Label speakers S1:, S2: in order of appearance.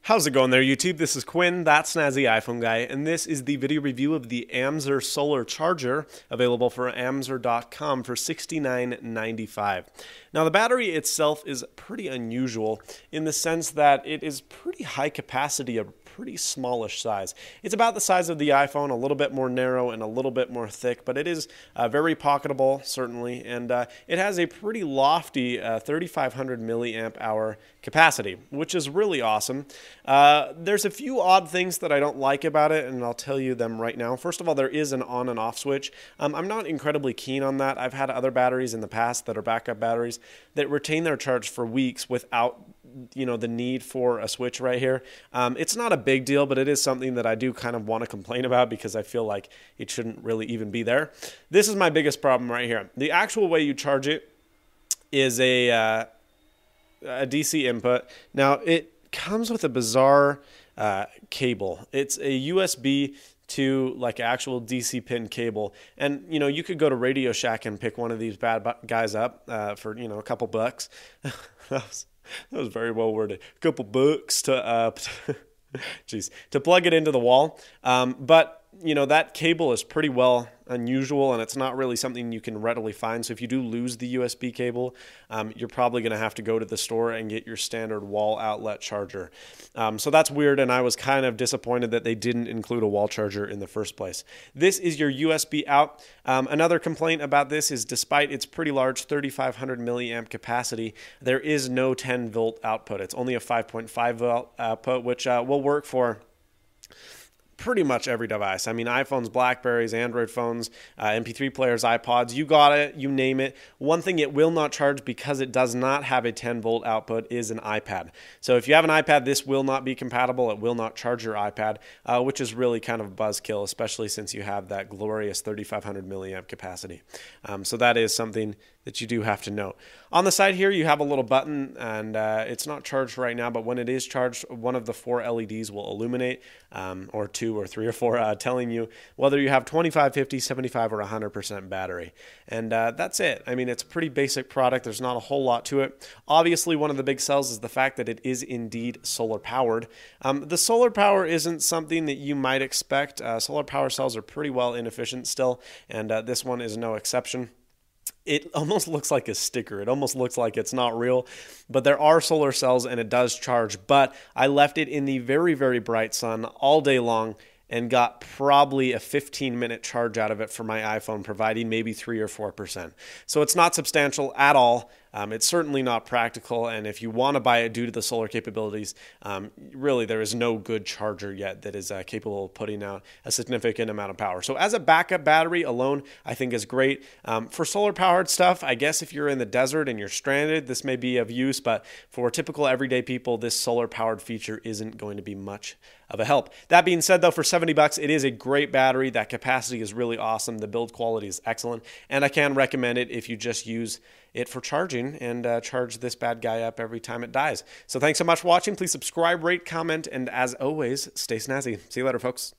S1: How's it going there, YouTube? This is Quinn, that Snazzy iPhone guy, and this is the video review of the Amzer solar charger, available for Amzer.com for $69.95. Now, the battery itself is pretty unusual in the sense that it is pretty high capacity, a pretty smallish size. It's about the size of the iPhone, a little bit more narrow and a little bit more thick, but it is very pocketable, certainly, and it has a pretty lofty 3,500 milliamp hour capacity, which is really awesome. There's a few odd things that I don't like about it, and I'll tell you them right now. First of all, there is an on and off switch. I'm not incredibly keen on that. I've had other batteries in the past that are backup batteries that retain their charge for weeks without the need for a switch right here. It's not a big deal, but it is something that I do kind of want to complain about because I feel like it shouldn't really even be there. This is my biggest problem right here. The actual way you charge it is a DC input. Now, it comes with a bizarre cable. It's a USB to like actual DC pin cable, and you could go to Radio Shack and pick one of these bad guys up for a couple bucks. That was very well worded. A couple bucks to to plug it into the wall. But that cable is pretty well unusual, and it's not really something you can readily find. So if you do lose the USB cable, you're probably going to have to go to the store and get your standard wall outlet charger. So that's weird, and I was kind of disappointed that they didn't include a wall charger in the first place. This is your USB out. Another complaint about this is despite its pretty large 3,500 milliamp capacity, there is no 10 volt output. It's only a 5.5 volt output, which will work for pretty much every device. I mean, iPhones, Blackberries, Android phones, MP3 players, iPods, you got it, you name it. One thing it will not charge because it does not have a 10 volt output is an iPad. So if you have an iPad, this will not be compatible. It will not charge your iPad, which is really kind of a buzzkill, especially since you have that glorious 3,500 milliamp capacity. So that is something that you do have to know. On the side here, you have a little button, and it's not charged right now, but when it is charged, one of the 4 LEDs will illuminate, or 2 or 3 or 4, telling you whether you have 25, 50, 75, or 100% battery. And that's it. I mean, it's a pretty basic product. There's not a whole lot to it. Obviously, one of the big sells is the fact that it is indeed solar powered. The solar power isn't something that you might expect. Solar power cells are pretty well inefficient still, and this one is no exception. It almost looks like a sticker. It almost looks like it's not real, but there are solar cells and it does charge. But I left it in the very, very bright sun all day long and got probably a 15-minute charge out of it for my iPhone, providing maybe 3 or 4%. So it's not substantial at all. It's certainly not practical, and if you want to buy it due to the solar capabilities, really there is no good charger yet that is capable of putting out a significant amount of power. So as a backup battery alone, I think is great. For solar-powered stuff, I guess if you're in the desert and you're stranded, this may be of use, but for typical everyday people, this solar-powered feature isn't going to be much of a help. That being said, though, for $70, it is a great battery. That capacity is really awesome. The build quality is excellent, and I can recommend it if you just use it for charging and charge this bad guy up every time it dies. So thanks so much for watching. Please subscribe, rate, comment, and as always, stay snazzy. See you later, folks.